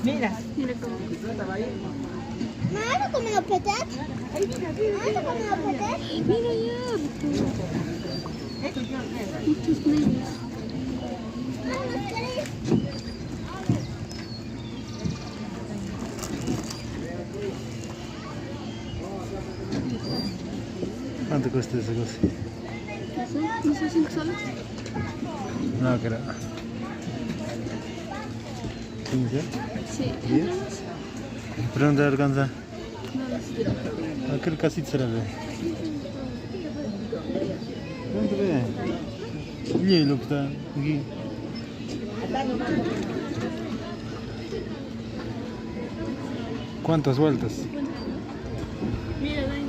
Mira. Mira cómo. Mamá, ¿cómo lo petas? Mamá, ¿cómo lo petas? Mira ya. Muchos negros. ¿Cuánto cuesta esa cosa? No sé, 5 soles. No, creo. 15. Sí. 10. Pero no te alcanza. No lo sé. Aquel casito será de. ¿Cuánto ve? Y lo que está aquí. ¿Cuántas vueltas? Mira, Dani.